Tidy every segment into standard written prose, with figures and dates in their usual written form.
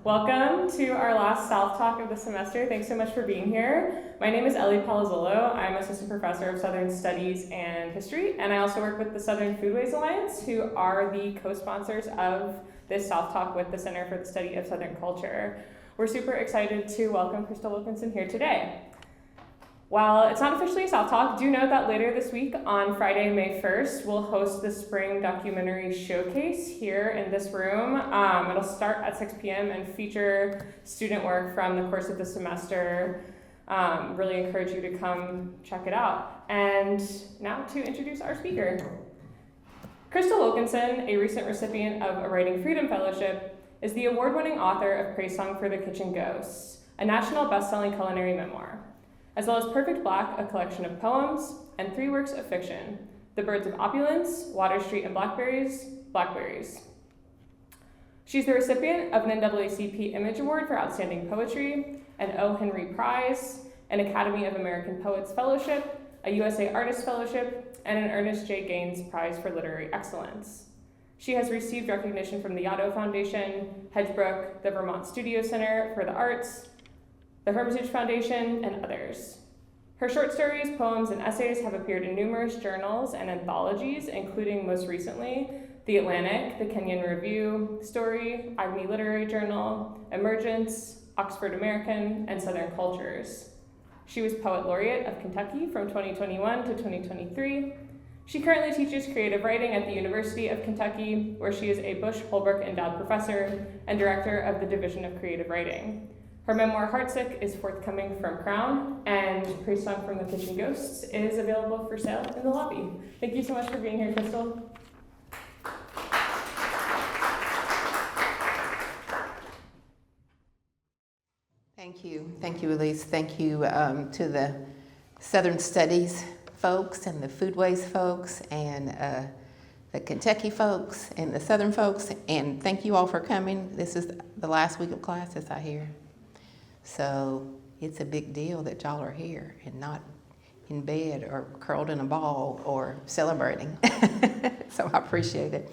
Welcome to our last SouthTalk of the semester. Thanks so much for being here. My name is Ellie Palazzolo. I'm Assistant Professor of Southern Studies and History, and I also work with the Southern Foodways Alliance, who are the co-sponsors of this SouthTalk with the Center for the Study of Southern Culture. We're super excited to welcome Crystal Wilkinson here today. While it's not officially a SouthTalk, do note that later this week, on Friday, May 1st, we'll host the Spring Documentary Showcase here in this room. It'll start at 6 p.m. and feature student work from the course of the semester. Really encourage you to come check it out. And now to introduce our speaker. Crystal Wilkinson, a recent recipient of a Writing Freedom Fellowship, is the award-winning author of Praisesong for the Kitchen Ghosts, a national best-selling culinary memoir, as well as Perfect Black, a collection of poems, and 3 works of fiction, The Birds of Opulence, Water Street and Blackberries. She's the recipient of an NAACP Image Award for Outstanding Poetry, an O. Henry Prize, an Academy of American Poets Fellowship, a USA Artist Fellowship, and an Ernest J. Gaines Prize for Literary Excellence. She has received recognition from the Yaddo Foundation, Hedgebrook, the Vermont Studio Center for the Arts, the Hermitage Foundation, and others. Her short stories, poems, and essays have appeared in numerous journals and anthologies, including most recently The Atlantic, the Kenyon Review, Story, Agni Literary Journal, Emergence, Oxford American, and Southern Cultures. She was Poet Laureate of Kentucky from 2021 to 2023. She currently teaches creative writing at the University of Kentucky, where she is a Bush-Holbrook Endowed Professor and Director of the Division of Creative Writing. Her memoir, Heartsick, is forthcoming from Crown, and Praisesong from the Kitchen Ghosts is available for sale in the lobby. Thank you so much for being here, Crystal. Thank you, Elise. Thank you to the Southern Studies folks and the Foodways folks and the Kentucky folks and the Southern folks, and thank you all for coming. This is the last week of classes, I hear. So it's a big deal that y'all are here and not in bed or curled in a ball or celebrating. So I appreciate it.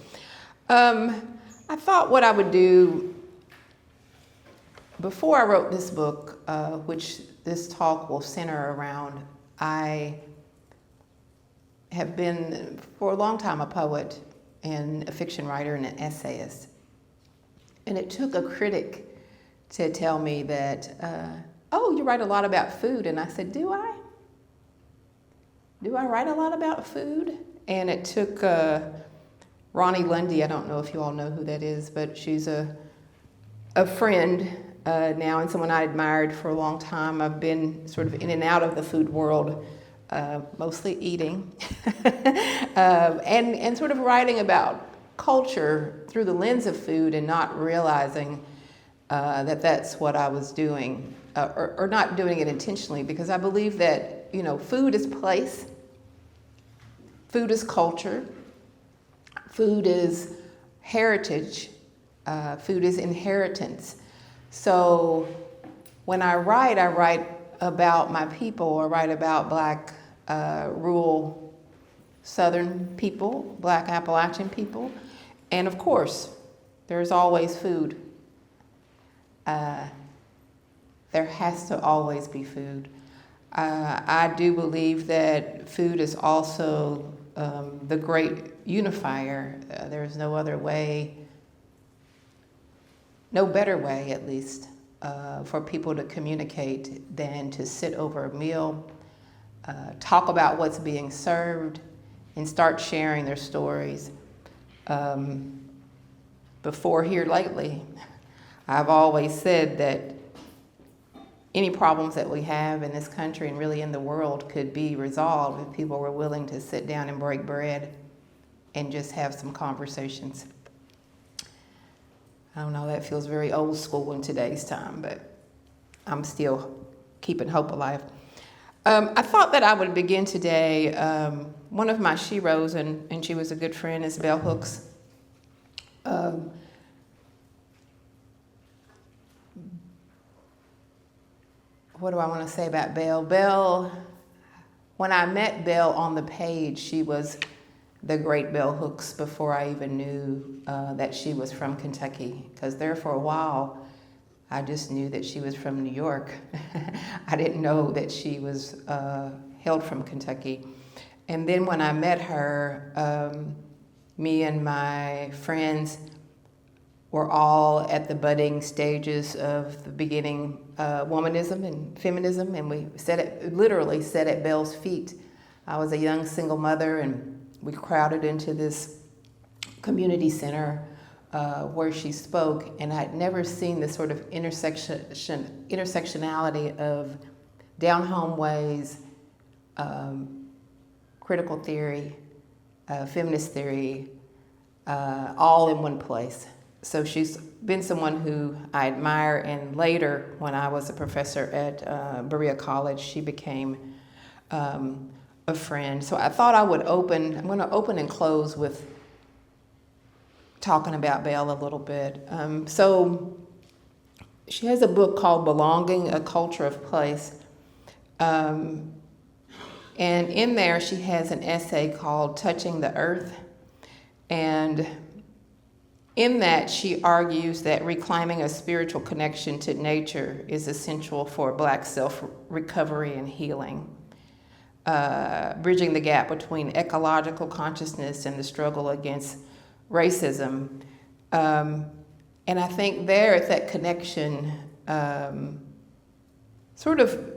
I thought what I would do before I wrote this book, which this talk will center around. I have been for a long time a poet and a fiction writer and an essayist. And it took a critic to tell me that, oh, you write a lot about food. And I said, do I? Do I write a lot about food? And it took Ronnie Lundy, I don't know if you all know who that is, but she's a friend now and someone I admired for a long time. I've been sort of in and out of the food world, mostly eating, and sort of writing about culture through the lens of food and not realizing that that's what I was doing, or not doing it intentionally, because I believe that, food is place, food is culture, food is heritage, food is inheritance. So when I write about my people, I write about Black rural Southern people, Black Appalachian people, and of course, there's always food. There has to always be food. I do believe that food is also the great unifier. There's no other way, no better way at least, for people to communicate than to sit over a meal, talk about what's being served, and start sharing their stories. Before here lately, I've always said that any problems that we have in this country and really in the world could be resolved if people were willing to sit down and break bread and just have some conversations. I don't know, that feels very old school in today's time, but I'm still keeping hope alive. I thought that I would begin today, one of my sheroes, and she was a good friend, is Bell Hooks. What do I want to say about Belle? Belle, when I met Belle on the page, she was the great bell hooks before I even knew that she was from Kentucky, because there for a while I just knew that she was from New York. I didn't know that she was hailed from Kentucky. And then when I met her, me and my friends were all at the budding stages of the beginning womanism and feminism, and we literally sat at Belle's feet. I was a young single mother, and we crowded into this community center where she spoke, and I'd never seen this sort of intersectionality of down-home ways, critical theory, feminist theory, all in one place. So she's been someone who I admire, and later, when I was a professor at Berea College, she became a friend. So I thought I'm going to open and close with talking about Belle a little bit. So she has a book called Belonging, A Culture of Place. And in there, she has an essay called Touching the Earth. And in that, she argues that reclaiming a spiritual connection to nature is essential for Black self-recovery and healing, bridging the gap between ecological consciousness and the struggle against racism. And I think there at that connection, sort of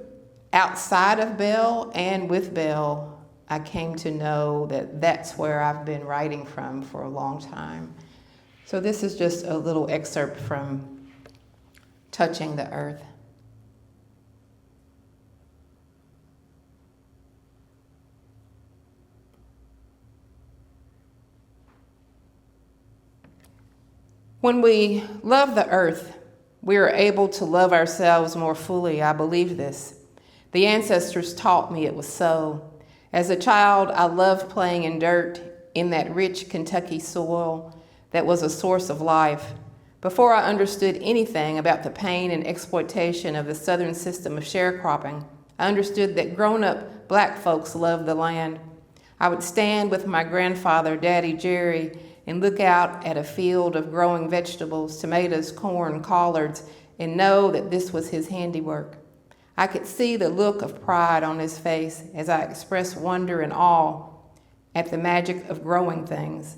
outside of Belle and with Belle, I came to know that that's where I've been writing from for a long time. So this is just a little excerpt from Touching the Earth. When we love the earth, we are able to love ourselves more fully. I believe this. The ancestors taught me it was so. As a child, I loved playing in dirt in that rich Kentucky soil that was a source of life. Before I understood anything about the pain and exploitation of the Southern system of sharecropping, I understood that grown-up Black folks loved the land. I would stand with my grandfather, Daddy Jerry, and look out at a field of growing vegetables, tomatoes, corn, collards, and know that this was his handiwork. I could see the look of pride on his face as I expressed wonder and awe at the magic of growing things.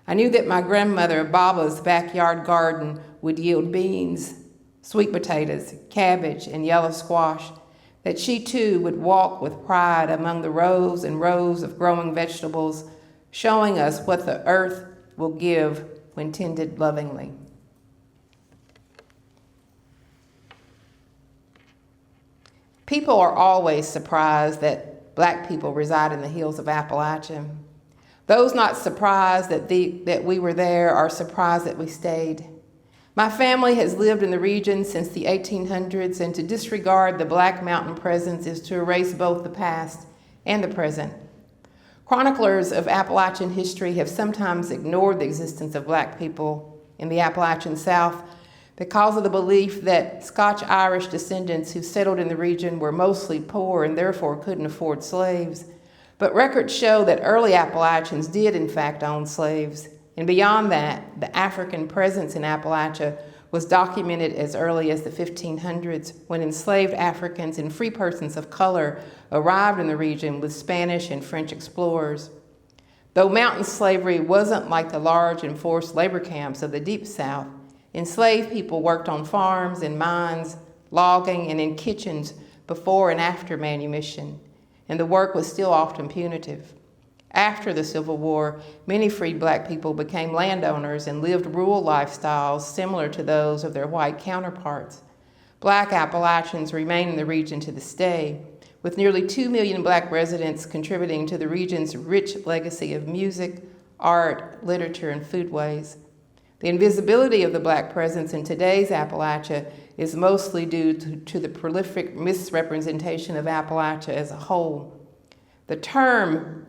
I knew that my grandmother Baba's backyard garden would yield beans, sweet potatoes, cabbage, and yellow squash, that she too would walk with pride among the rows and rows of growing vegetables, showing us what the earth will give when tended lovingly. People are always surprised that Black people reside in the hills of Appalachia. Those not surprised that we were there are surprised that we stayed. My family has lived in the region since the 1800s, and to disregard the Black mountain presence is to erase both the past and the present. Chroniclers of Appalachian history have sometimes ignored the existence of Black people in the Appalachian South because of the belief that Scotch-Irish descendants who settled in the region were mostly poor and therefore couldn't afford slaves. But records show that early Appalachians did in fact own slaves. And beyond that, the African presence in Appalachia was documented as early as the 1500s, when enslaved Africans and free persons of color arrived in the region with Spanish and French explorers. Though mountain slavery wasn't like the large enforced labor camps of the Deep South, enslaved people worked on farms and mines, logging, and in kitchens before and after manumission, and the work was still often punitive. After the Civil War, many freed Black people became landowners and lived rural lifestyles similar to those of their white counterparts. Black Appalachians remain in the region to this day, with nearly 2 million Black residents contributing to the region's rich legacy of music, art, literature, and foodways. The invisibility of the Black presence in today's Appalachia is mostly due to the prolific misrepresentation of Appalachia as a whole. The term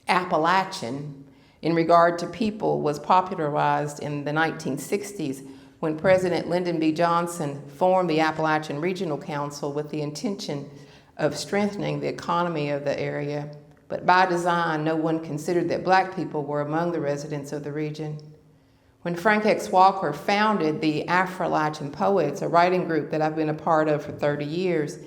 Appalachian in regard to people was popularized in the 1960s when President Lyndon B. Johnson formed the Appalachian Regional Council with the intention of strengthening the economy of the area, but by design, no one considered that Black people were among the residents of the region. When Frank X. Walker founded the Afro-Latin Poets, a writing group that I've been a part of for 30 years,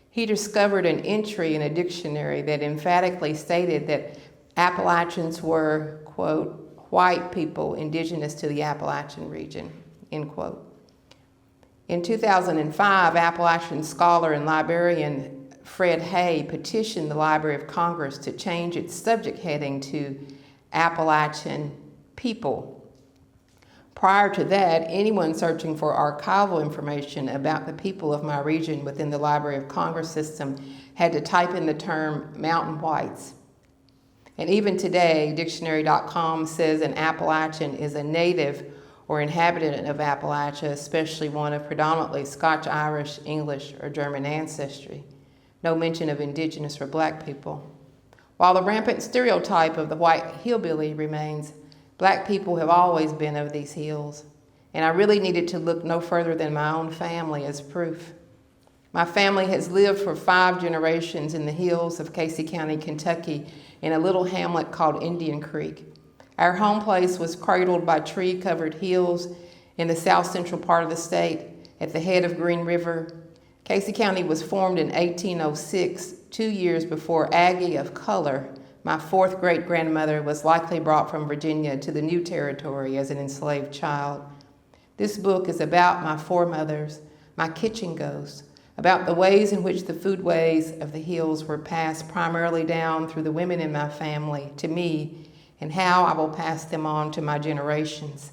he discovered an entry in a dictionary that emphatically stated that Appalachians were, quote, white people indigenous to the Appalachian region, end quote. In 2005, Appalachian scholar and librarian Fred Hay petitioned the Library of Congress to change its subject heading to Appalachian people. Prior to that, anyone searching for archival information about the people of my region within the Library of Congress system had to type in the term mountain whites. And even today, dictionary.com says an Appalachian is a native or inhabitant of Appalachia, especially one of predominantly Scotch, Irish, English, or German ancestry. No mention of indigenous or Black people. While the rampant stereotype of the white hillbilly remains, Black people have always been of these hills, and I really needed to look no further than my own family as proof. My family has lived for 5 generations in the hills of Casey County, Kentucky, in a little hamlet called Indian Creek. Our home place was cradled by tree-covered hills in the south-central part of the state at the head of Green River. Casey County was formed in 1806, 2 years before Aggie of Color, my 4th great-grandmother, was likely brought from Virginia to the new territory as an enslaved child. This book is about my foremothers, my kitchen ghosts, about the ways in which the foodways of the hills were passed primarily down through the women in my family to me, and how I will pass them on to my generations.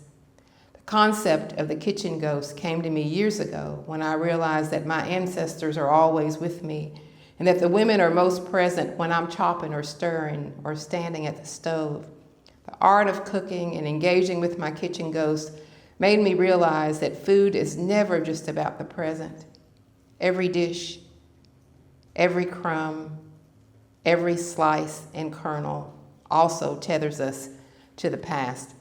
The concept of the kitchen ghost came to me years ago when I realized that my ancestors are always with me, and that the women are most present when I'm chopping or stirring or standing at the stove. The art of cooking and engaging with my kitchen ghost made me realize that food is never just about the present. Every dish, every crumb, every slice and kernel also tethers us to the past.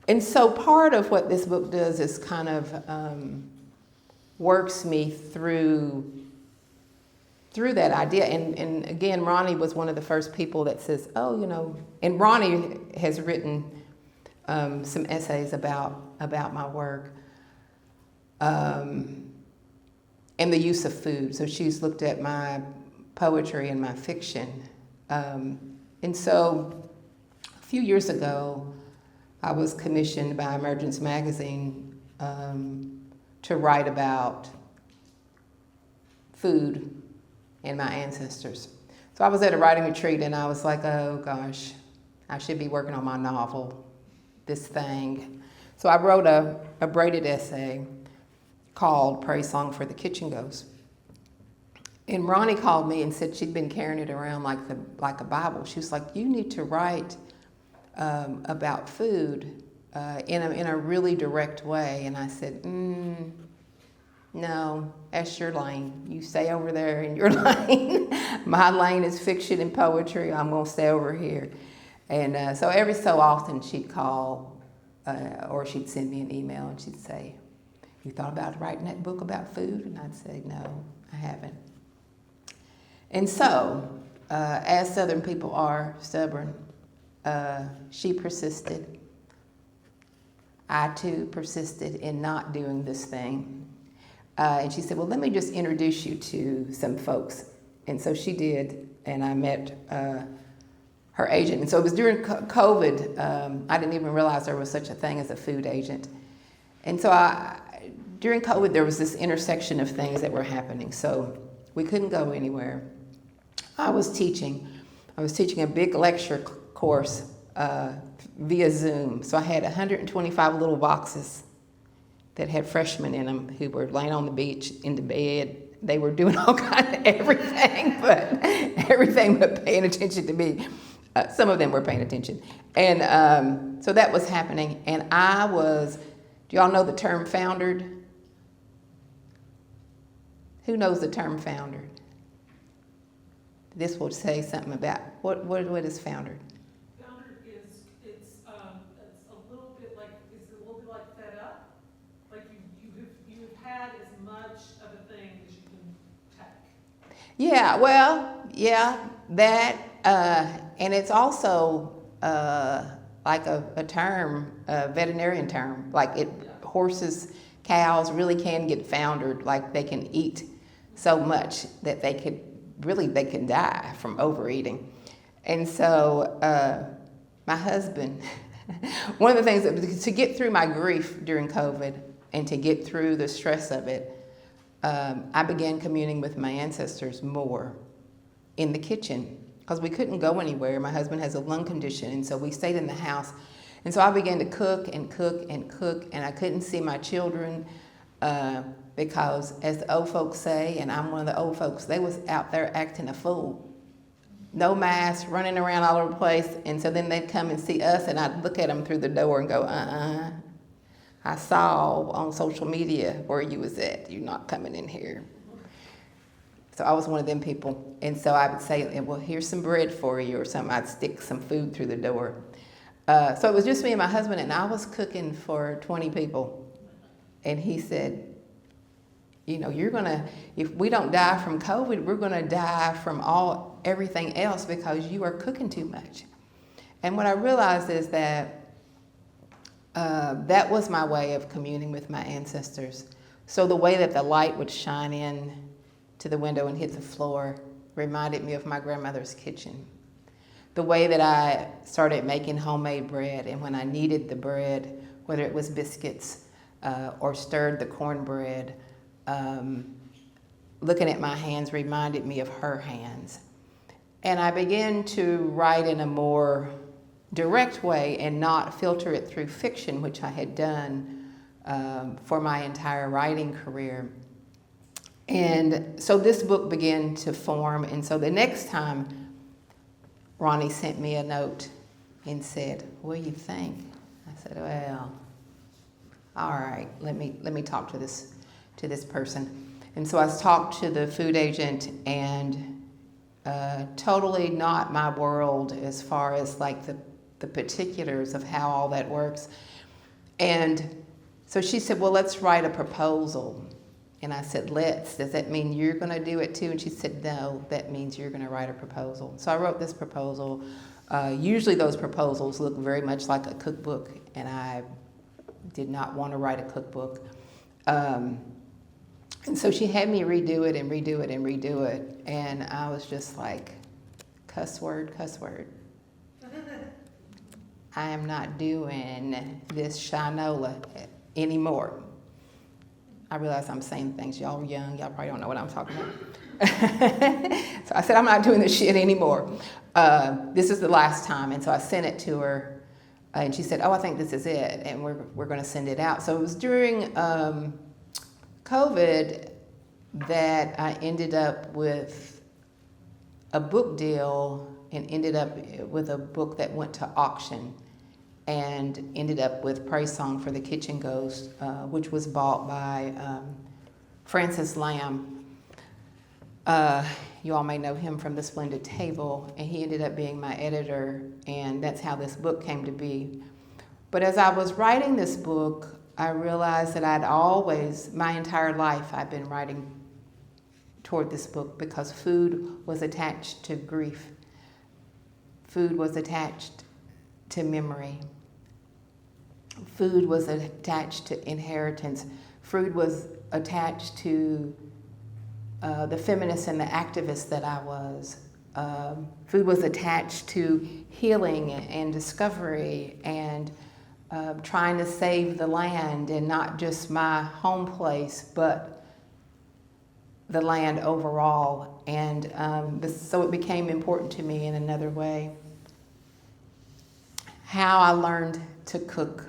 And so part of what this book does is kind of works me through that idea. And again, Ronnie was one of the first people that says, oh, you know, and Ronnie has written some essays about my work and the use of food. So she's looked at my poetry and my fiction. And so a few years ago, I was commissioned by Emergence Magazine to write about food and my ancestors. So I was at a writing retreat and I was like, oh gosh, I should be working on my novel, this thing. So I wrote a braided essay called Praisesong for the Kitchen Ghost. And Ronnie called me and said she'd been carrying it around like a Bible. She was like, you need to write about food in a really direct way. And I said, no, that's your lane. You stay over there in your lane. My lane is fiction and poetry. I'm going to stay over here. And so every so often she'd call or she'd send me an email and she'd say, you thought about writing that book about food? And I'd say, no, I haven't. And so, as Southern people are stubborn, she persisted. I too persisted in not doing this thing. And she said, well, let me just introduce you to some folks. And so she did, and I met her agent. And so it was during COVID. I didn't even realize there was such a thing as a food agent. And so during COVID, there was this intersection of things that were happening. So we couldn't go anywhere. I was teaching a big lecture course via Zoom. So I had 125 little boxes that had freshmen in them who were laying on the beach in the bed. They were doing all kinds of everything but paying attention to me. Some of them were paying attention. And so that was happening. And do y'all know the term foundered? Who knows the term foundered? This will say something about, what is foundered? Foundered is, it's a little bit like fed up. Like you've had as much of a thing as you can take. Yeah, well, Yeah, that, and it's also like a term, a veterinarian term. Like horses, cows really can get foundered. Like they can eat so much that they can die from overeating. And so my husband, one of the things to get through my grief during COVID and to get through the stress of it, I began communing with my ancestors more in the kitchen because we couldn't go anywhere. My husband has a lung condition, and so we stayed in the house. And so I began to cook and cook and cook, and I couldn't see my children because, as the old folks say, and I'm one of the old folks, they was out there acting a fool. No mask, running around all over the place, and so then they'd come and see us, and I'd look at them through the door and go, I saw on social media where you was at. You're not coming in here. So I was one of them people. And so I would say, well, here's some bread for you or something. I'd stick some food through the door. So it was just me and my husband, and I was cooking for 20 people. And he said, you know, if we don't die from COVID, we're going to die from everything else because you are cooking too much. And what I realized is that that was my way of communing with my ancestors. So the way that the light would shine in to the window and hit the floor reminded me of my grandmother's kitchen. The way that I started making homemade bread, and when I kneaded the bread, whether it was biscuits or stirred the cornbread, looking at my hands reminded me of her hands. And I began to write in a more direct way and not filter it through fiction, which I had done for my entire writing career. And so this book began to form. And so the next time Ronnie sent me a note and said, what do you think? I said, well, all right, let me talk to this person. And so I talked to the food agent, and totally not my world as far as like the particulars of how all that works. And so she said, well, let's write a proposal. And I said, let's. Does that mean you're going to do it too? And she said, no, that means you're going to write a proposal. So I wrote this proposal. Usually those proposals look very much like a cookbook, and I did not want to write a cookbook. And so she had me redo it and redo it and redo it. And I was just like, cuss word, cuss word. I am not doing this shinola anymore. I realize I'm saying things. Y'all are young. Y'all probably don't know what I'm talking about. So I said, I'm not doing this shit anymore. This is the last time. And so I sent it to her. And she said, oh, I think this is it. And we're going to send it out. So it was during COVID that I ended up with a book deal and ended up with a book that went to auction, and ended up with Praisesong for the Kitchen Ghost, which was bought by Francis Lamb. You all may know him from The Splendid Table, and he ended up being my editor, and that's how this book came to be. But as I was writing this book, I realized that my entire life, I've been writing toward this book because food was attached to grief. Food was attached to memory. Food was attached to inheritance. Food was attached to the feminist and the activist that I was. Food was attached to healing and discovery and trying to save the land, and not just my home place, but the land overall. And so it became important to me in another way. How I learned to cook.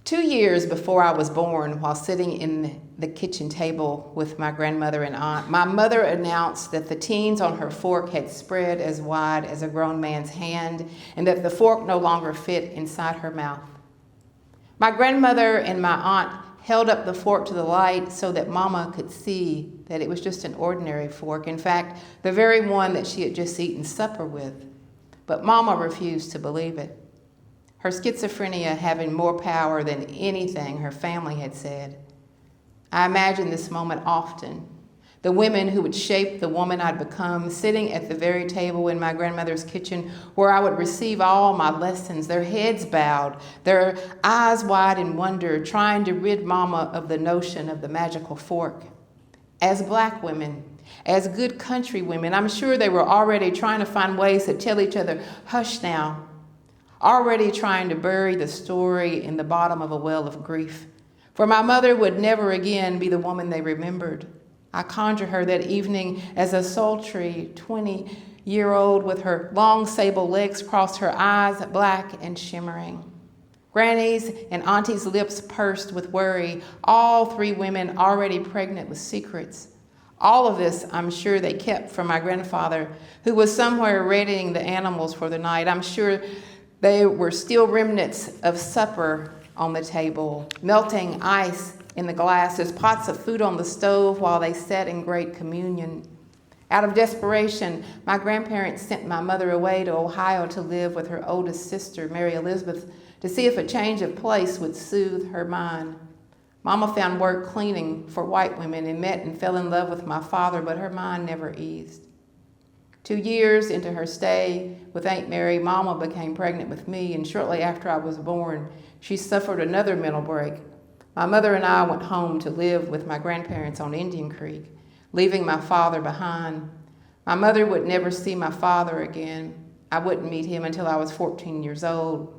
2 years before I was born, while sitting in the kitchen table with my grandmother and aunt, my mother announced that the teens on her fork had spread as wide as a grown man's hand, and that the fork no longer fit inside her mouth. My grandmother and my aunt held up the fork to the light so that Mama could see that it was just an ordinary fork. In fact, the very one that she had just eaten supper with. But Mama refused to believe it. Her schizophrenia having more power than anything her family had said. I imagine this moment often The women who would shape the woman I'd become, sitting at the very table in my grandmother's kitchen where I would receive all my lessons, their heads bowed, their eyes wide in wonder, trying to rid Mama of the notion of the magical fork. As Black women, as good country women, I'm sure they were already trying to find ways to tell each other, hush now, already trying to bury the story in the bottom of a well of grief. For my mother would never again be the woman they remembered. I conjure her that evening as a sultry 20-year-old with her long sable legs crossed, her eyes black and shimmering. Granny's and Auntie's lips pursed with worry, all three women already pregnant with secrets. All of this, I'm sure, they kept from my grandfather, who was somewhere readying the animals for the night. I'm sure there were still remnants of supper on the table, melting ice in the glasses, pots of food on the stove while they sat in great communion. Out of desperation, my grandparents sent my mother away to Ohio to live with her oldest sister, Mary Elizabeth, to see if a change of place would soothe her mind. Mama found work cleaning for white women and met and fell in love with my father, but her mind never eased. 2 years into her stay with Aunt Mary, Mama became pregnant with me, and shortly after I was born, she suffered another mental break. My mother and I went home to live with my grandparents on Indian Creek, leaving my father behind. My mother would never see my father again. I wouldn't meet him until I was 14 years old.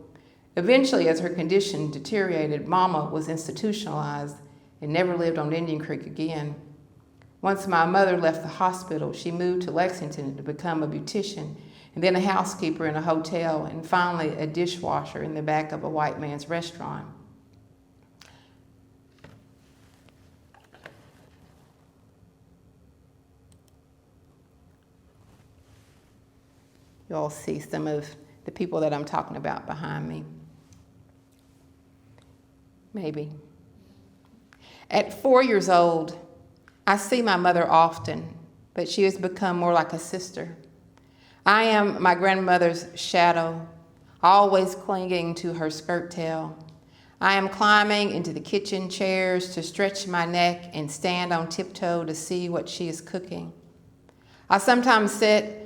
Eventually, as her condition deteriorated, Mama was institutionalized and never lived on Indian Creek again. Once my mother left the hospital, she moved to Lexington to become a beautician, and then a housekeeper in a hotel, and finally a dishwasher in the back of a white man's restaurant. You all see some of the people that I'm talking about behind me. Maybe. At 4 years old, I see my mother often, but she has become more like a sister. I am my grandmother's shadow, always clinging to her skirt tail. I am climbing into the kitchen chairs to stretch my neck and stand on tiptoe to see what she is cooking. I sometimes sit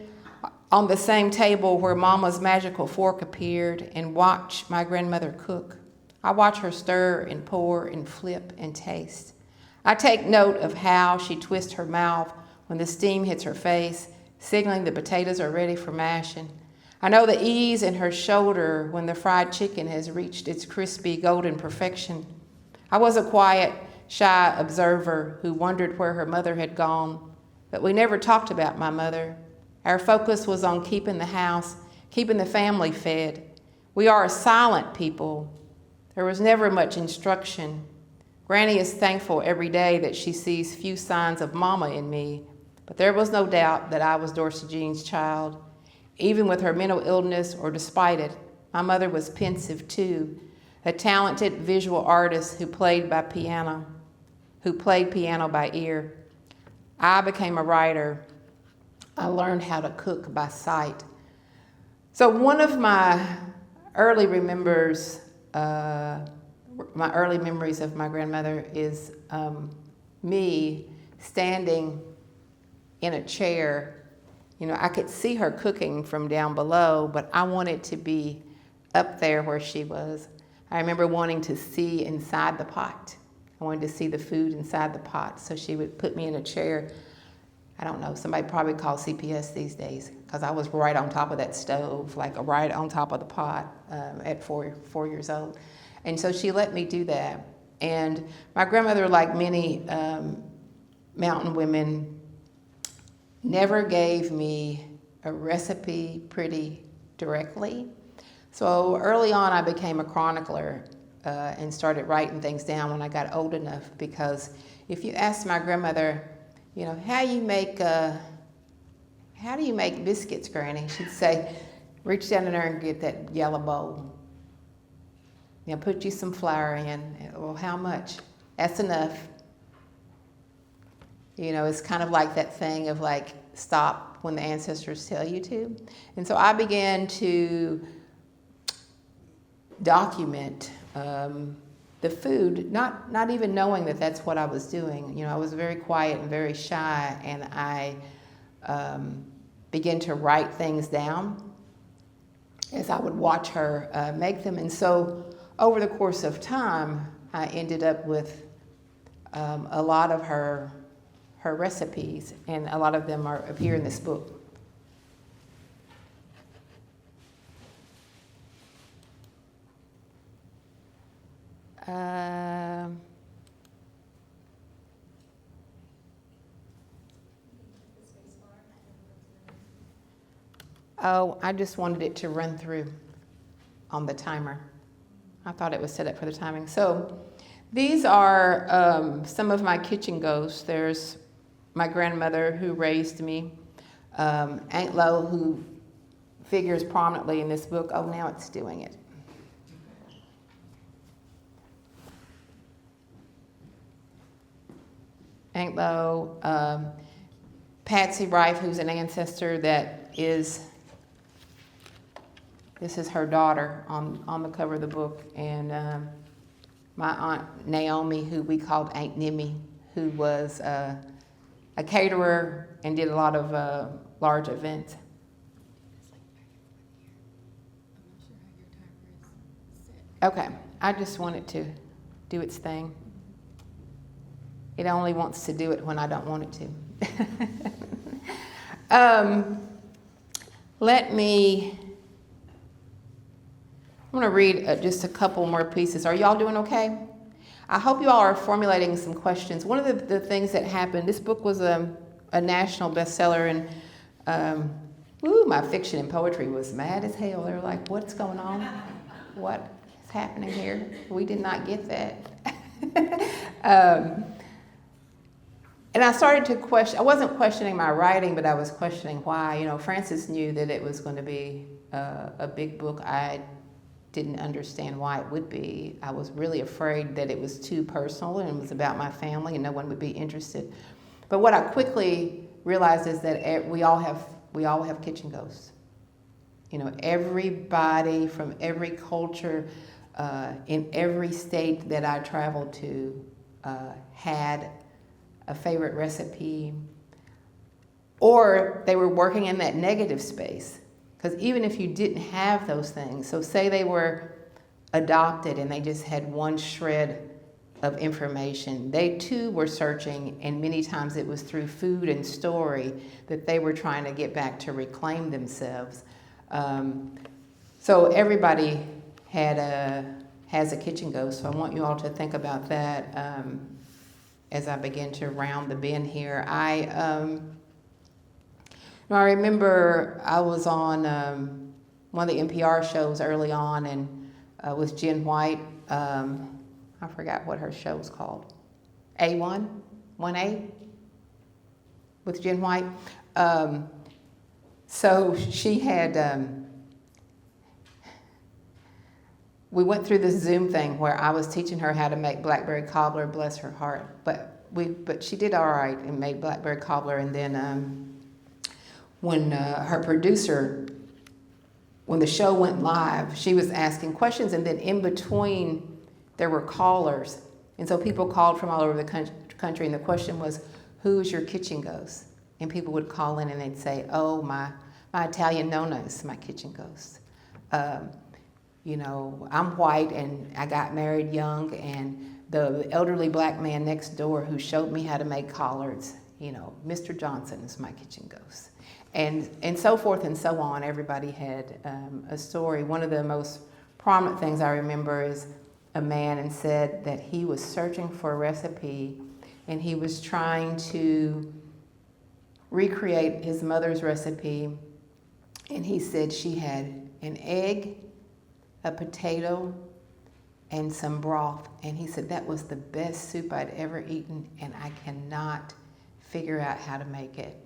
on the same table where Mama's magical fork appeared and watch my grandmother cook. I watch her stir and pour and flip and taste. I take note of how she twists her mouth when the steam hits her face, signaling the potatoes are ready for mashing. I know the ease in her shoulder when the fried chicken has reached its crispy golden perfection. I was a quiet, shy observer who wondered where her mother had gone, but we never talked about my mother. Our focus was on keeping the house, keeping the family fed. We are a silent people. There was never much instruction. Granny is thankful every day that she sees few signs of Mama in me, but there was no doubt that I was Dorsey Jean's child. Even with her mental illness or despite it, my mother was pensive too, a talented visual artist who played piano by ear. I became a writer. I learned how to cook by sight. So one of my early memories of my grandmother is me standing in a chair. You know, I could see her cooking from down below, but I wanted to be up there where she was. I remember wanting to see inside the pot. I wanted to see the food inside the pot. So she would put me in a chair. I don't know, somebody probably called CPS these days, because I was right on top of that stove, like right on top of the pot at 4 years old. And so she let me do that. And my grandmother, like many mountain women, never gave me a recipe pretty directly. So early on, I became a chronicler and started writing things down when I got old enough, because if you ask my grandmother, you know, how do you make biscuits, Granny? She'd say, reach down in there and get that yellow bowl. You know, put you some flour in. Well, how much? That's enough. You know, it's kind of like that thing of like, stop when the ancestors tell you to. And so I began to document the the food, not even knowing that that's what I was doing. I was very quiet and very shy, and I began to write things down as I would watch her make them. And so over the course of time, I ended up with a lot of her recipes, and a lot of them appear in this book. Oh, I just wanted it to run through on the timer. I thought it was set up for the timing. So these are some of my kitchen ghosts. There's my grandmother who raised me, Aunt Lo, who figures prominently in this book. Oh, now it's doing it. Aunt Lo, Patsy Rife, who's an ancestor this is her daughter on the cover of the book, and my Aunt Naomi, who we called Aunt Nimmy, who was a caterer and did a lot of large events. Okay, I just want it to do its thing. It only wants to do it when I don't want it to. I'm going to read just a couple more pieces. Are y'all doing okay? I hope you all are formulating some questions. One of the things that happened, this book was a national bestseller, and my fiction and poetry was mad as hell. They were like, what's going on? What is happening here? We did not get that. And I started to question, I wasn't questioning my writing, but I was questioning why. Frances knew that it was going to be a big book. I didn't understand why it would be. I was really afraid that it was too personal and it was about my family and no one would be interested. But what I quickly realized is that we all have kitchen ghosts. Everybody from every culture in every state that I traveled to had a favorite recipe, or they were working in that negative space. Because even if you didn't have those things, so say they were adopted and they just had one shred of information, they too were searching, and many times it was through food and story that they were trying to get back to reclaim themselves. So everybody has a kitchen ghost, so I want you all to think about that as I begin to round the bend here. I remember I was on one of the NPR shows early on, and with Jen White. I forgot what her show was called. A1? 1A? With Jen White. So she had... we went through this Zoom thing where I was teaching her how to make blackberry cobbler, bless her heart. But she did all right and made blackberry cobbler. And then when her producer, when the show went live, she was asking questions, and then in between there were callers. And so people called from all over the country, and the question was, who is your kitchen ghost? And people would call in and they'd say, oh, my Italian nonna is my kitchen ghost. I'm white and I got married young, and the elderly black man next door who showed me how to make collards, Mr. Johnson is my kitchen ghost. And so forth and so on. Everybody had a story. One of the most prominent things I remember is a man and said that he was searching for a recipe, and he was trying to recreate his mother's recipe, and he said she had an egg, a potato, and some broth, and he said that was the best soup I'd ever eaten, and I cannot figure out how to make it.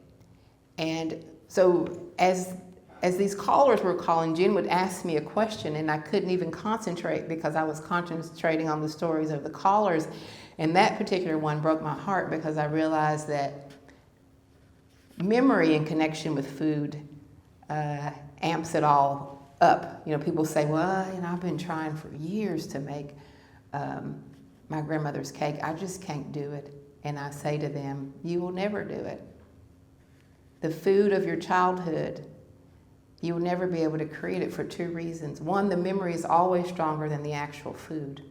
And so as these callers were calling, Jen would ask me a question, and I couldn't even concentrate because I was concentrating on the stories of the callers. And that particular one broke my heart because I realized that memory in connection with food amps it all up. People say, well, I've been trying for years to make my grandmother's cake. I just can't do it. And I say to them, you will never do it. The food of your childhood, you will never be able to create it for two reasons. One, the memory is always stronger than the actual food.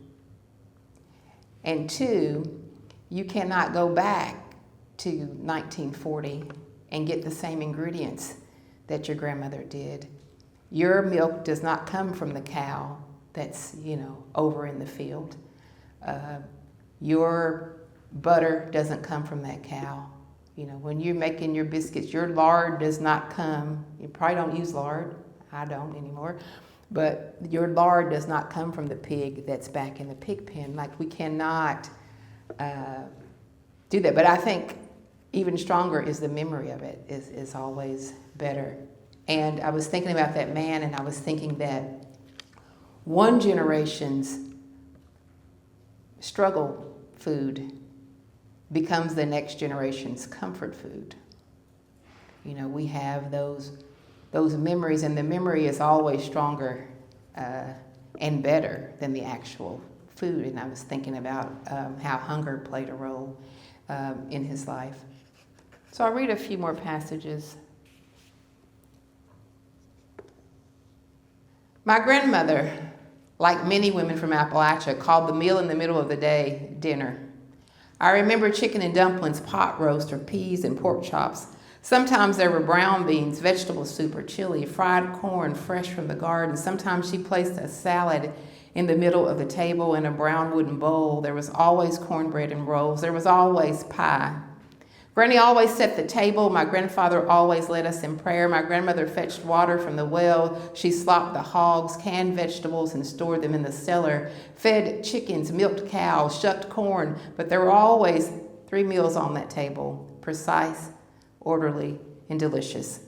And two, you cannot go back to 1940 and get the same ingredients that your grandmother did. Your milk does not come from the cow that's, over in the field. Your butter doesn't come from that cow. When you're making your biscuits, your lard does not come. You probably don't use lard. I don't anymore. But your lard does not come from the pig that's back in the pig pen. Like, we cannot do that. But I think even stronger is the memory of it is always better. And I was thinking about that man, and I was thinking that one generation's struggle food becomes the next generation's comfort food. We have those memories, and the memory is always stronger and better than the actual food. And I was thinking about how hunger played a role in his life. So I'll read a few more passages. My grandmother, like many women from Appalachia, called the meal in the middle of the day dinner. I remember chicken and dumplings, pot roast, or peas and pork chops. Sometimes there were brown beans, vegetable soup, or chili, fried corn fresh from the garden. Sometimes she placed a salad in the middle of the table in a brown wooden bowl. There was always cornbread and rolls. There was always pie. Granny always set the table. My grandfather always led us in prayer. My grandmother fetched water from the well. She slopped the hogs, canned vegetables, and stored them in the cellar, fed chickens, milked cows, shucked corn. But there were always 3 meals on that table, precise, orderly, and delicious.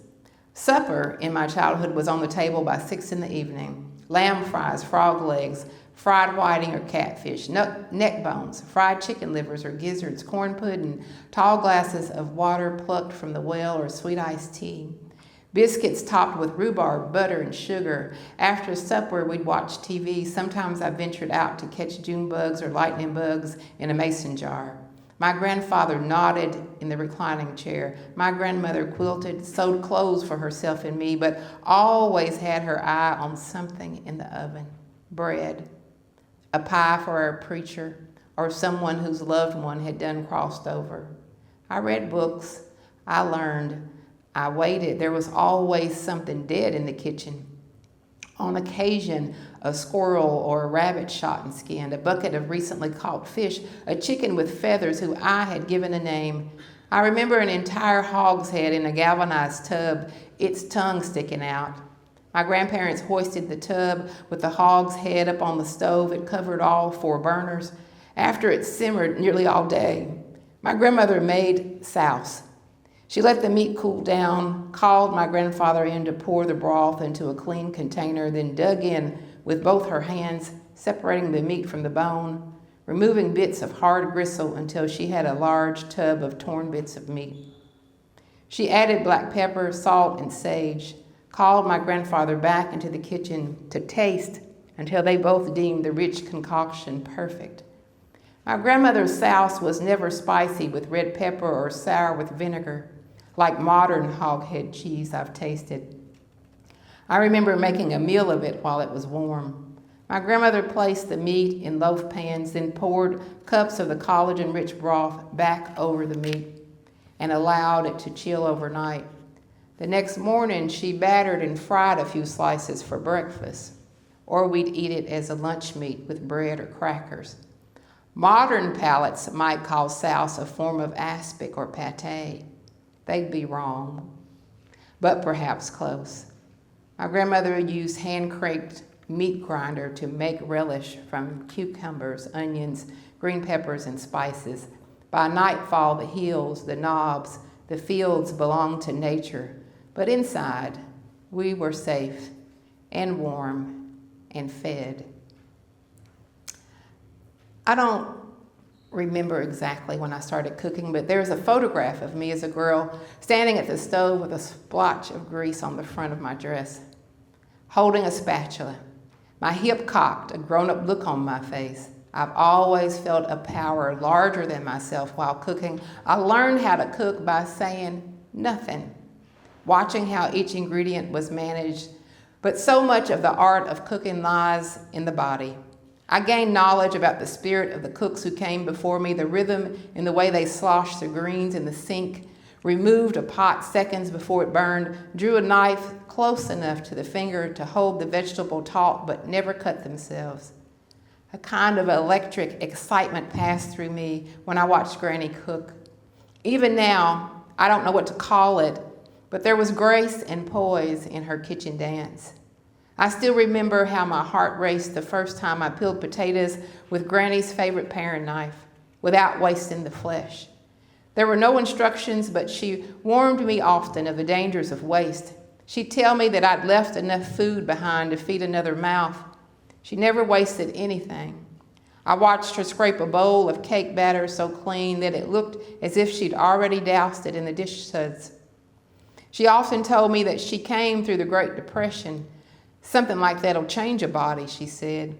Supper in my childhood was on the table by 6 in the evening. Lamb fries, frog legs, fried whiting or catfish, neck bones, fried chicken livers or gizzards, corn pudding, tall glasses of water plucked from the well or sweet iced tea, biscuits topped with rhubarb, butter, and sugar. After supper, we'd watch TV. Sometimes I ventured out to catch June bugs or lightning bugs in a mason jar. My grandfather nodded in the reclining chair. My grandmother quilted, sewed clothes for herself and me, but always had her eye on something in the oven. Bread, a pie for our preacher, or someone whose loved one had done crossed over. I read books. I learned. I waited. There was always something dead in the kitchen. On occasion, a squirrel or a rabbit shot and skinned, a bucket of recently caught fish, a chicken with feathers who I had given a name. I remember an entire hog's head in a galvanized tub, its tongue sticking out. My grandparents hoisted the tub with the hog's head up on the stove. It covered all 4 burners. After it simmered nearly all day, my grandmother made souse. She let the meat cool down, called my grandfather in to pour the broth into a clean container, then dug in with both her hands, separating the meat from the bone, removing bits of hard gristle until she had a large tub of torn bits of meat. She added black pepper, salt, and sage, called my grandfather back into the kitchen to taste until they both deemed the rich concoction perfect. My grandmother's souse was never spicy with red pepper or sour with vinegar, like modern hoghead cheese I've tasted. I remember making a meal of it while it was warm. My grandmother placed the meat in loaf pans, then poured cups of the collagen-rich broth back over the meat and allowed it to chill overnight. The next morning, she battered and fried a few slices for breakfast, or we'd eat it as a lunch meat with bread or crackers. Modern palates might call souse a form of aspic or pate. They'd be wrong, but perhaps close. My grandmother used hand-cranked meat grinder to make relish from cucumbers, onions, green peppers, and spices. By nightfall, the hills, the knobs, the fields belonged to nature, but inside, we were safe and warm and fed. I don't remember exactly when I started cooking, but there's a photograph of me as a girl standing at the stove with a splotch of grease on the front of my dress, holding a spatula, my hip cocked, a grown-up look on my face. I've always felt a power larger than myself while cooking. I learned how to cook by saying nothing, watching how each ingredient was managed. But so much of the art of cooking lies in the body. I gained knowledge about the spirit of the cooks who came before me, the rhythm in the way they sloshed the greens in the sink, removed a pot seconds before it burned, drew a knife close enough to the finger to hold the vegetable taut but never cut themselves. A kind of electric excitement passed through me when I watched Granny cook. Even now, I don't know what to call it, but there was grace and poise in her kitchen dance. I still remember how my heart raced the first time I peeled potatoes with Granny's favorite paring knife, without wasting the flesh. There were no instructions, but she warned me often of the dangers of waste. She'd tell me that I'd left enough food behind to feed another mouth. She never wasted anything. I watched her scrape a bowl of cake batter so clean that it looked as if she'd already doused it in the dish suds. She often told me that she came through the Great Depression. Something like that'll change a body, she said.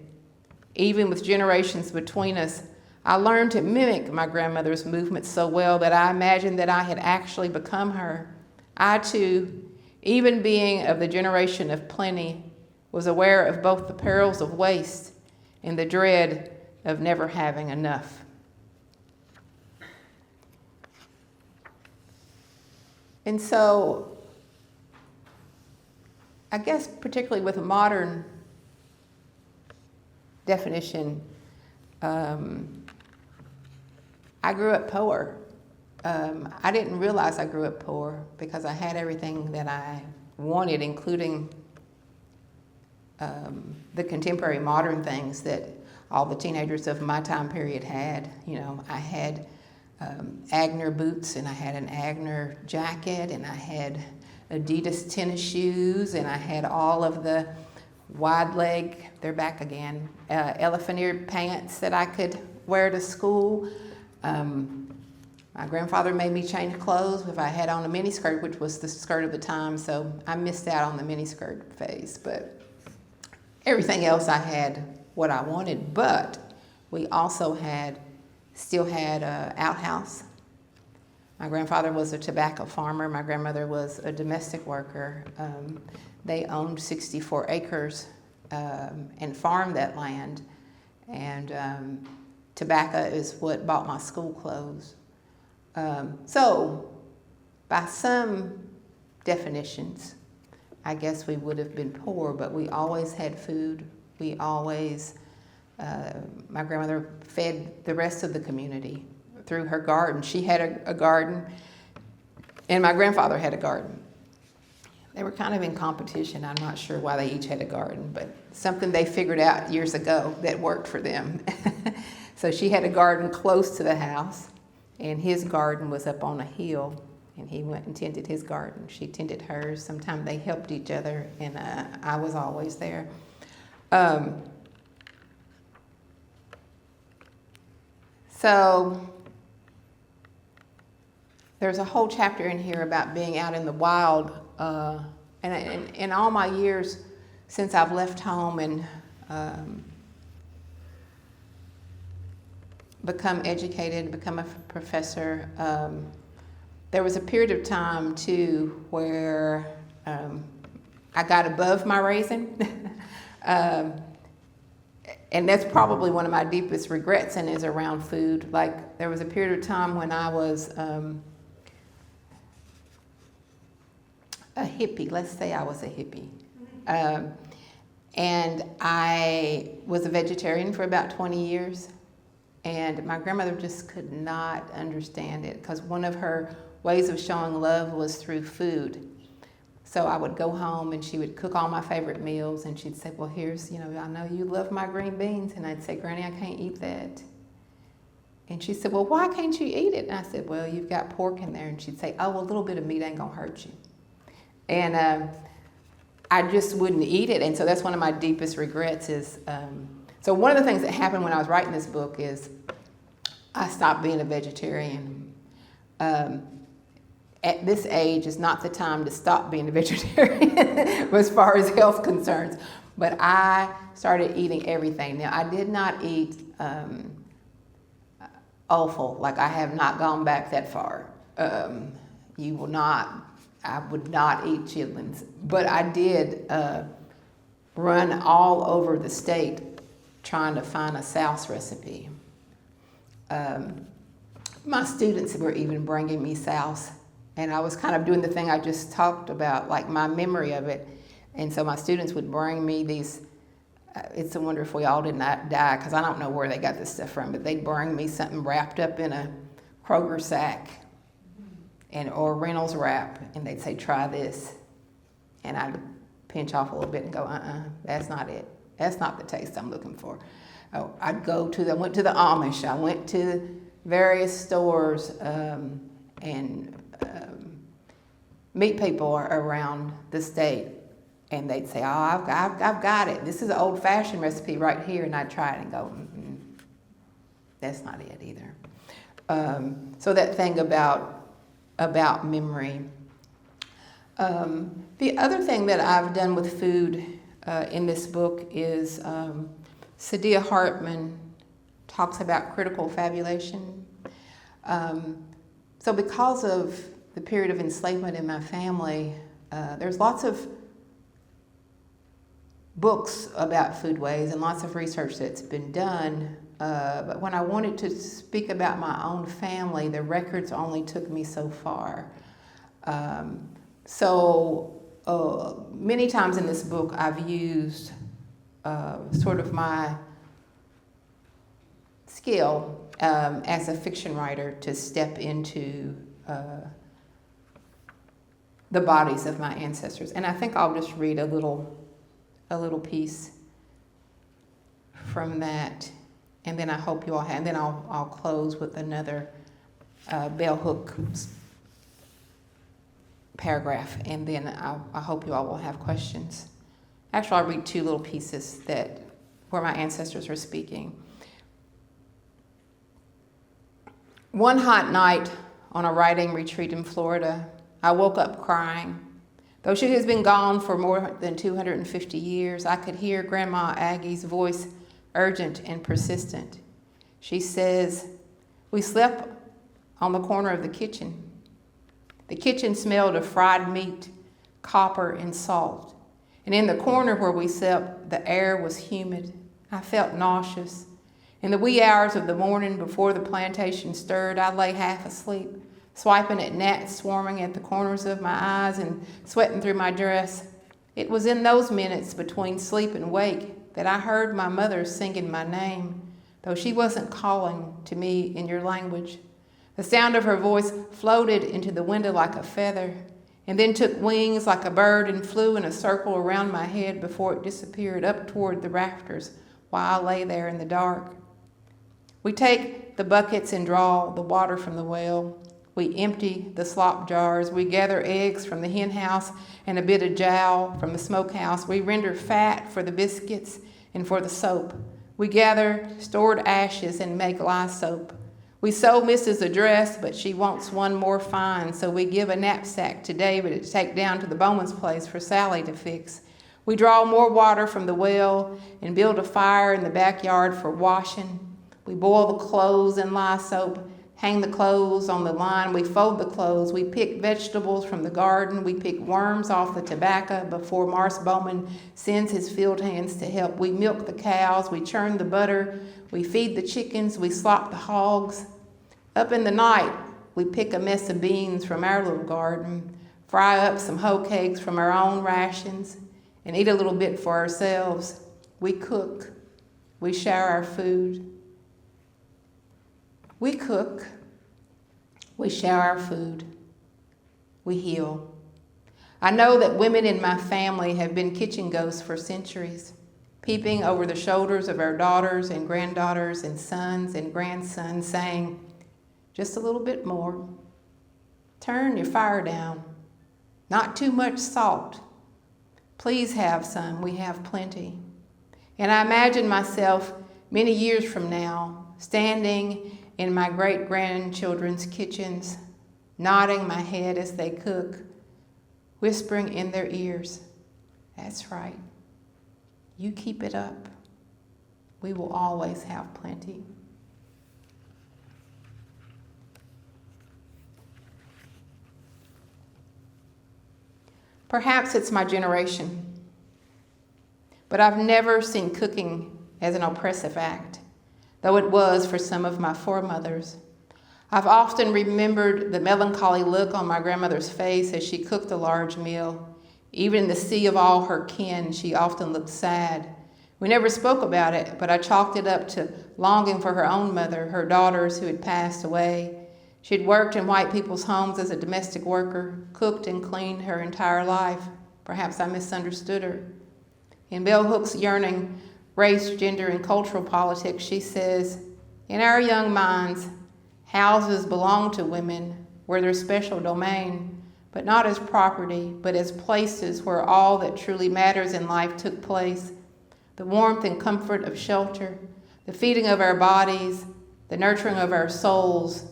Even with generations between us, I learned to mimic my grandmother's movements so well that I imagined that I had actually become her. I too, even being of the generation of plenty, was aware of both the perils of waste and the dread of never having enough. And so, I guess particularly with a modern definition, I grew up poor. I didn't realize I grew up poor because I had everything that I wanted, including the contemporary modern things that all the teenagers of my time period had. You know, I had Agner boots, and I had an Agner jacket, and I had Adidas tennis shoes, and I had all of the wide leg, they're back again, elephant ear pants that I could wear to school. My grandfather made me change clothes if I had on a miniskirt, which was the skirt of the time, so I missed out on the miniskirt phase. But everything else I had what I wanted, but we also still had an outhouse. My grandfather was a tobacco farmer. My grandmother was a domestic worker. They owned 64 acres and farmed that land. And tobacco is what bought my school clothes. So by some definitions, I guess we would have been poor, but we always had food. We always, my grandmother fed the rest of the community through her garden. She had a garden, and my grandfather had a garden. They were kind of in competition. I'm not sure why they each had a garden, but something they figured out years ago that worked for them. So she had a garden close to the house, and his garden was up on a hill, and he went and tended his garden. She tended hers. Sometimes they helped each other, and I was always there. So there's a whole chapter in here about being out in the wild. And in all my years since I've left home and become educated, become a professor, there was a period of time too where I got above my raising. And that's probably one of my deepest regrets, and is around food. Like, there was a period of time when I was a hippie. Let's say I was a hippie. And I was a vegetarian for about 20 years. And my grandmother just could not understand it, because one of her ways of showing love was through food. So I would go home and she would cook all my favorite meals, and she'd say, well, here's, I know you love my green beans. And I'd say, Granny, I can't eat that. And she said, well, why can't you eat it? And I said, well, you've got pork in there. And she'd say, oh, a little bit of meat ain't gonna hurt you. And I just wouldn't eat it. And so that's one of my deepest regrets is, so one of the things that happened when I was writing this book is I stopped being a vegetarian. At this age is not the time to stop being a vegetarian as far as health concerns. But I started eating everything. Now, I did not eat offal. Like, I have not gone back that far. You will not, I would not eat chitlins. But I did run all over the state trying to find a South's recipe. My students were even bringing me South's, and I was kind of doing the thing I just talked about, like my memory of it. And so my students would bring me these, it's a wonder if we all did not die, because I don't know where they got this stuff from, but they'd bring me something wrapped up in a Kroger sack or Reynolds wrap, and they'd say, try this. And I'd pinch off a little bit and go, that's not it. That's not the taste I'm looking for. I went to the Amish, I went to various stores and meet people around the state. And they'd say, I've got it. This is an old-fashioned recipe right here. And I'd try it and go, that's not it either. So that thing about memory. The other thing that I've done with food in this book is Saidiya Hartman talks about critical fabulation. So because of the period of enslavement in my family, there's lots of books about foodways and lots of research that's been done. But when I wanted to speak about my own family, the records only took me so far. So many times in this book, I've used sort of my skill as a fiction writer to step into the bodies of my ancestors. And I think I'll just read a little piece from that, and then I hope you all have, and then I'll close with another bell hook paragraph, and then I hope you all will have questions. Actually, I'll read two little pieces where my ancestors were speaking. One hot night on a writing retreat in Florida, I woke up crying. Though she has been gone for more than 250 years, I could hear Grandma Aggie's voice, urgent and persistent. She says, we slept on the corner of the kitchen. The kitchen smelled of fried meat, copper, and salt. And in the corner where we slept, the air was humid. I felt nauseous. In the wee hours of the morning before the plantation stirred, I lay half asleep, swiping at gnats swarming at the corners of my eyes and sweating through my dress. It was in those minutes between sleep and wake that I heard my mother singing my name, though she wasn't calling to me in your language. The sound of her voice floated into the window like a feather, and then took wings like a bird and flew in a circle around my head before it disappeared up toward the rafters while I lay there in the dark. We take the buckets and draw the water from the well. We empty the slop jars. We gather eggs from the hen house and a bit of jowl from the smokehouse. We render fat for the biscuits and for the soap. We gather stored ashes and make lye soap. We sew Mrs. a dress, but she wants one more fine, so we give a knapsack to David to take down to the Bowman's place for Sally to fix. We draw more water from the well and build a fire in the backyard for washing. We boil the clothes in lye soap, hang the clothes on the line. We fold the clothes. We pick vegetables from the garden. We pick worms off the tobacco before Marse Bowman sends his field hands to help. We milk the cows. We churn the butter. We feed the chickens. We slop the hogs. Up in the night, we pick a mess of beans from our little garden, fry up some hoe cakes from our own rations, and eat a little bit for ourselves. We cook. We share our food. We cook. We share our food. We heal. I know that women in my family have been kitchen ghosts for centuries, peeping over the shoulders of our daughters and granddaughters and sons and grandsons, saying, just a little bit more. Turn your fire down. Not too much salt. Please have some. We have plenty. And I imagine myself many years from now standing in my great-grandchildren's kitchens, nodding my head as they cook, whispering in their ears, that's right. You keep it up. We will always have plenty. Perhaps it's my generation, but I've never seen cooking as an oppressive act, though it was for some of my foremothers. I've often remembered the melancholy look on my grandmother's face as she cooked a large meal. Even in the sea of all her kin, she often looked sad. We never spoke about it, but I chalked it up to longing for her own mother, her daughters who had passed away. She had worked in white people's homes as a domestic worker, cooked and cleaned her entire life. Perhaps I misunderstood her. In Bell Hook's Yearning, Race, Gender, and Cultural Politics, she says, "In our young minds, houses belong to women, were their special domain, but not as property, but as places where all that truly matters in life took place. The warmth and comfort of shelter, the feeding of our bodies, the nurturing of our souls.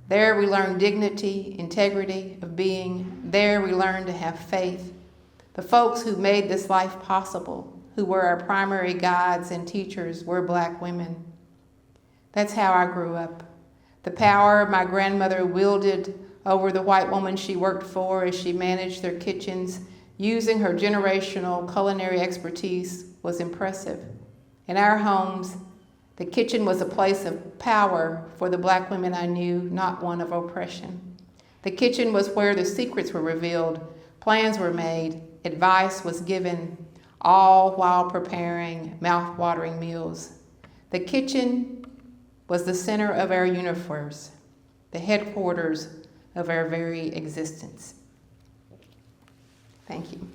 There we learn dignity, integrity of being. There we learn to have faith. The folks who made this life possible, who were our primary guides and teachers, were Black women." That's how I grew up. The power my grandmother wielded over the white woman she worked for as she managed their kitchens, using her generational culinary expertise, was impressive. In our homes, the kitchen was a place of power for the Black women I knew, not one of oppression. The kitchen was where the secrets were revealed, plans were made, advice was given, all while preparing mouth-watering meals. The kitchen was the center of our universe, the headquarters of our very existence. Thank you.